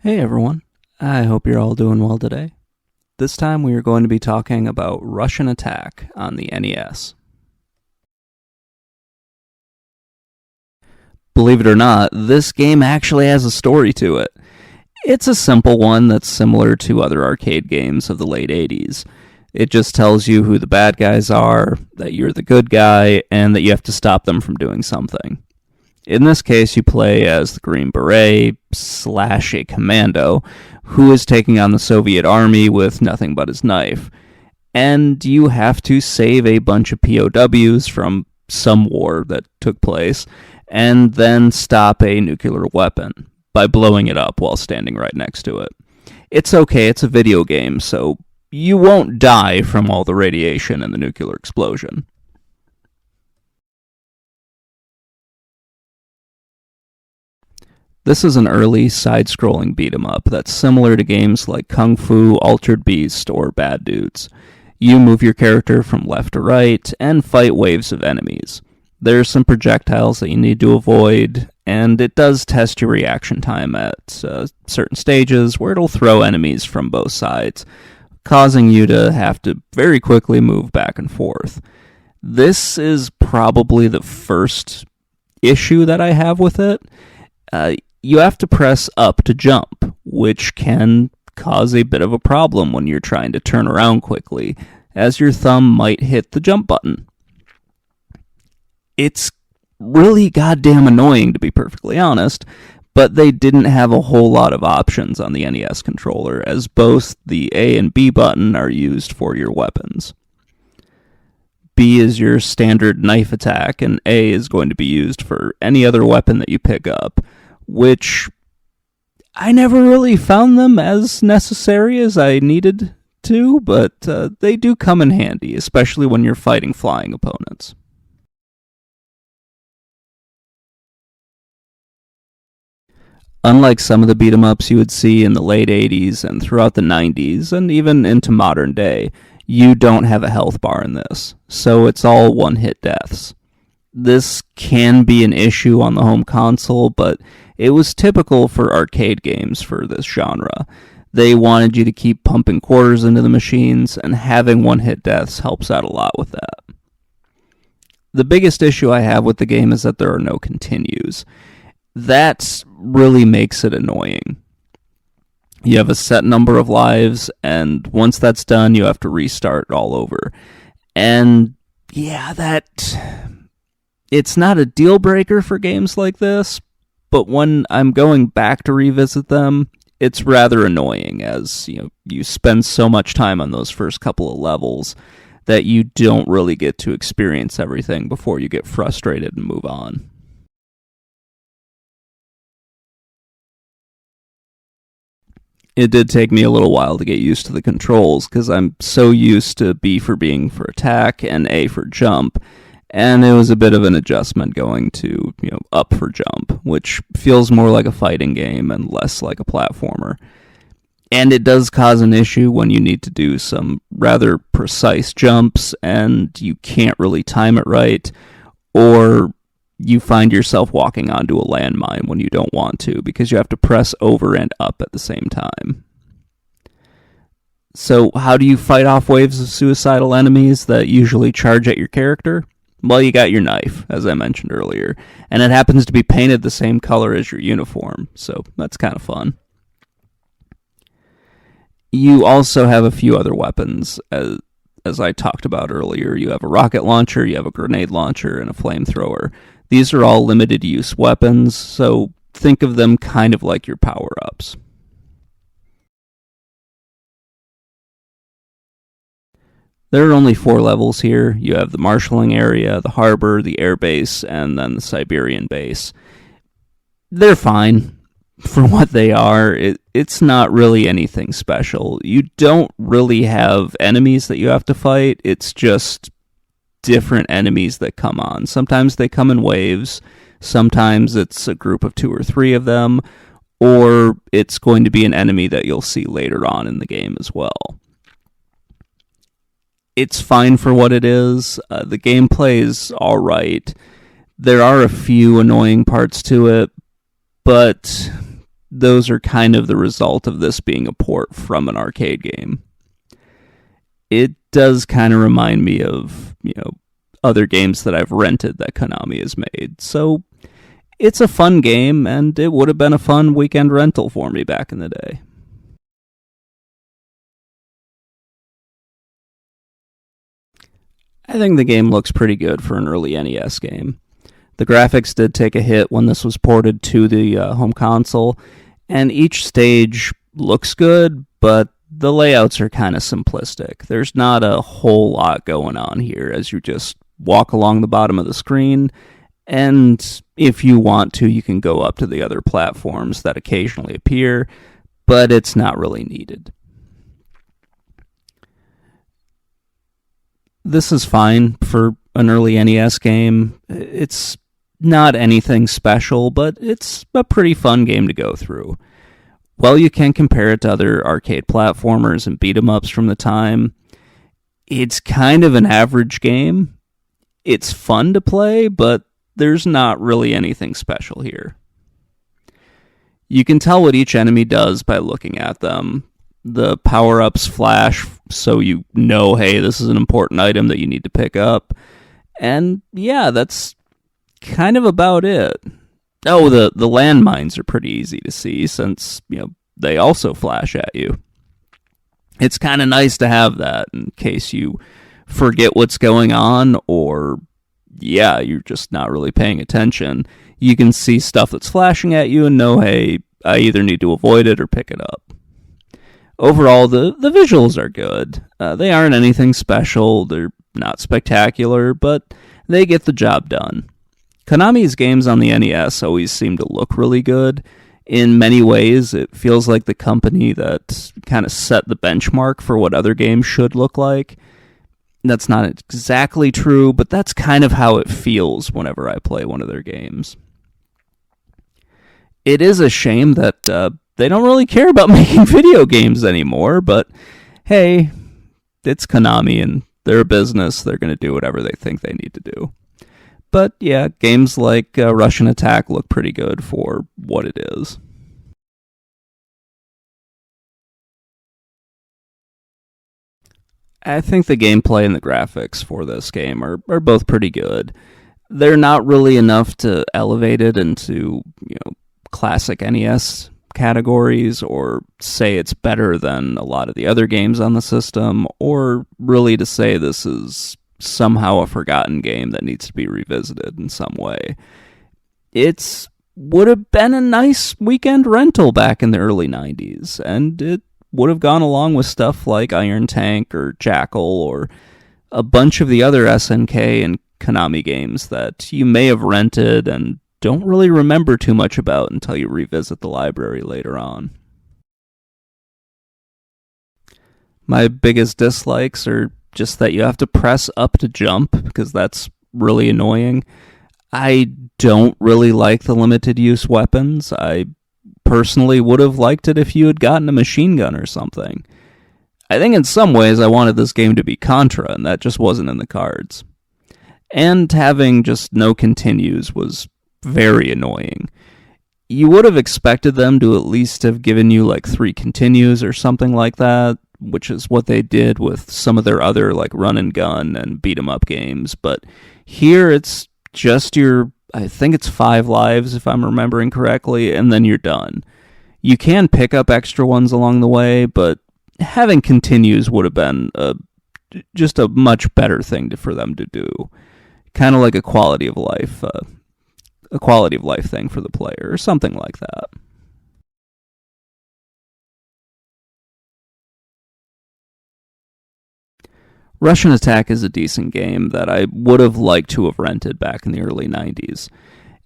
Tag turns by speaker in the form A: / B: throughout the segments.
A: Hey everyone, I hope you're all doing well today. This time we are going to be talking about Russian Attack on the NES. Believe it or not, this game actually has a story to it. It's a simple one that's similar to other arcade games of the late 80s. It just tells you who the bad guys are, that you're the good guy, and that you have to stop them from doing something. In this case, you play as the Green Beret / a commando who is taking on the Soviet army with nothing but his knife. And you have to save a bunch of POWs from some war that took place, and then stop a nuclear weapon by blowing it up while standing right next to it. It's okay, it's a video game, so you won't die from all the radiation and the nuclear explosion. This is an early side-scrolling beat-em-up that's similar to games like Kung Fu, Altered Beast, or Bad Dudes. You move your character from left to right and fight waves of enemies. There's some projectiles that you need to avoid, and it does test your reaction time at certain stages where it'll throw enemies from both sides, causing you to have to very quickly move back and forth. This is probably the first issue that I have with it. You have to press up to jump, which can cause a bit of a problem when you're trying to turn around quickly, as your thumb might hit the jump button. It's really goddamn annoying, to be perfectly honest, but they didn't have a whole lot of options on the NES controller, as both the A and B button are used for your weapons. B is your standard knife attack, and A is going to be used for any other weapon that you pick up, which I never really found them as necessary as I needed to, but they do come in handy, especially when you're fighting flying opponents. Unlike some of the beat-em-ups you would see in the late 80s and throughout the 90s, and even into modern day, you don't have a health bar in this, so it's all one-hit deaths. This can be an issue on the home console, but it was typical for arcade games for this genre. They wanted you to keep pumping quarters into the machines, and having one-hit deaths helps out a lot with that. The biggest issue I have with the game is that there are no continues. That really makes it annoying. You have a set number of lives, and once that's done, you have to restart all over. And yeah, it's not a deal breaker for games like this, but when I'm going back to revisit them, it's rather annoying, as you spend so much time on those first couple of levels that you don't really get to experience everything before you get frustrated and move on. It did take me a little while to get used to the controls, because I'm so used to B for being for attack and A for jump, and it was a bit of an adjustment going to up for jump, which feels more like a fighting game and less like a platformer. And it does cause an issue when you need to do some rather precise jumps and you can't really time it right, or you find yourself walking onto a landmine when you don't want to, because you have to press over and up at the same time. So how do you fight off waves of suicidal enemies that usually charge at your character? Well, you got your knife, as I mentioned earlier, and it happens to be painted the same color as your uniform, so that's kind of fun. You also have a few other weapons, as I talked about earlier. You have a rocket launcher, you have a grenade launcher, and a flamethrower. These are all limited use weapons, so think of them kind of like your power-ups. There are only 4 levels here. You have the marshalling area, the harbor, the airbase, and then the Siberian base. They're fine for what they are. It's not really anything special. You don't really have enemies that you have to fight. It's just different enemies that come on. Sometimes they come in waves. Sometimes it's a group of 2 or 3 of them. Or it's going to be an enemy that you'll see later on in the game as well. It's fine for what it is. The gameplay is alright. There are a few annoying parts to it, but those are kind of the result of this being a port from an arcade game. It does kind of remind me of, other games that I've rented that Konami has made. So it's a fun game, and it would have been a fun weekend rental for me back in the day. I think the game looks pretty good for an early NES game. The graphics did take a hit when this was ported to the home console, and each stage looks good, but the layouts are kind of simplistic. There's not a whole lot going on here as you just walk along the bottom of the screen, and if you want to, you can go up to the other platforms that occasionally appear, but it's not really needed. This is fine for an early NES game. It's not anything special, but it's a pretty fun game to go through. While you can compare it to other arcade platformers and beat-em-ups from the time, it's kind of an average game. It's fun to play, but there's not really anything special here. You can tell what each enemy does by looking at them. The power-ups flash, so you know, hey, this is an important item that you need to pick up. And yeah, that's kind of about it. Oh, the landmines are pretty easy to see since, they also flash at you. It's kind of nice to have that in case you forget what's going on, or you're just not really paying attention. You can see stuff that's flashing at you and know, hey, I either need to avoid it or pick it up. Overall, the visuals are good. They aren't anything special, they're not spectacular, but they get the job done. Konami's games on the NES always seem to look really good. In many ways, it feels like the company that kind of set the benchmark for what other games should look like. That's not exactly true, but that's kind of how it feels whenever I play one of their games. It is a shame that they don't really care about making video games anymore, but hey, it's Konami and they're a business. They're going to do whatever they think they need to do. But yeah, games like Russian Attack look pretty good for what it is. I think the gameplay and the graphics for this game are both pretty good. They're not really enough to elevate it into, classic NES categories or say it's better than a lot of the other games on the system, or really to say this is somehow a forgotten game that needs to be revisited in some way. It's would have been a nice weekend rental back in the early 90s, and it would have gone along with stuff like Iron Tank or Jackal or a bunch of the other SNK and Konami games that you may have rented and don't really remember too much about until you revisit the library later on. My biggest dislikes are just that you have to press up to jump, because that's really annoying. I don't really like the limited use weapons. I personally would have liked it if you had gotten a machine gun or something. I think in some ways I wanted this game to be Contra, and that just wasn't in the cards. And having just no continues was very annoying. You would have expected them to at least have given you like 3 continues or something like that, which is what they did with some of their other like run and gun and beat 'em up games, but here it's just I think it's 5 lives if I'm remembering correctly, and then you're done. You can pick up extra ones along the way, but having continues would have been just a much better thing for them to do. Kind of like a quality of life thing for the player, or something like that. Russian Attack is a decent game that I would have liked to have rented back in the early 90s.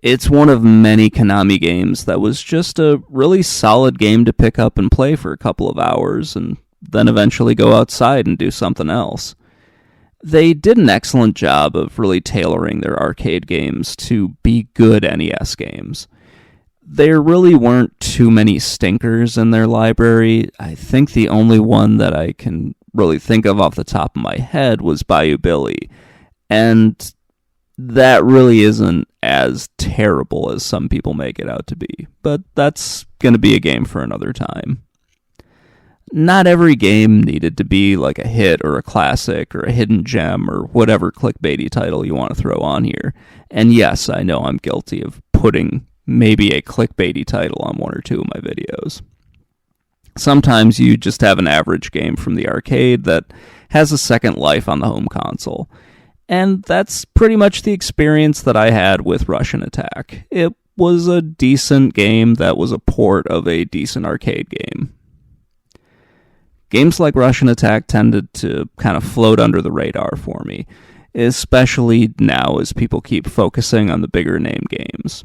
A: It's one of many Konami games that was just a really solid game to pick up and play for a couple of hours, and then eventually go outside and do something else. They did an excellent job of really tailoring their arcade games to be good NES games. There really weren't too many stinkers in their library. I think the only one that I can really think of off the top of my head was Bayou Billy, and that really isn't as terrible as some people make it out to be. But that's going to be a game for another time. Not every game needed to be like a hit or a classic or a hidden gem or whatever clickbaity title you want to throw on here. And yes, I know I'm guilty of putting maybe a clickbaity title on one or two of my videos. Sometimes you just have an average game from the arcade that has a second life on the home console. And that's pretty much the experience that I had with Russian Attack. It was a decent game that was a port of a decent arcade game. Games like Russian Attack tended to kind of float under the radar for me, especially now as people keep focusing on the bigger name games.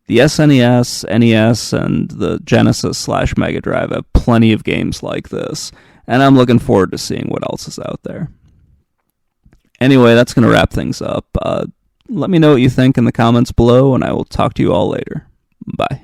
A: The SNES, NES, and the Genesis/Mega Drive have plenty of games like this, and I'm looking forward to seeing what else is out there. Anyway, that's going to wrap things up. Let me know what you think in the comments below, and I will talk to you all later. Bye.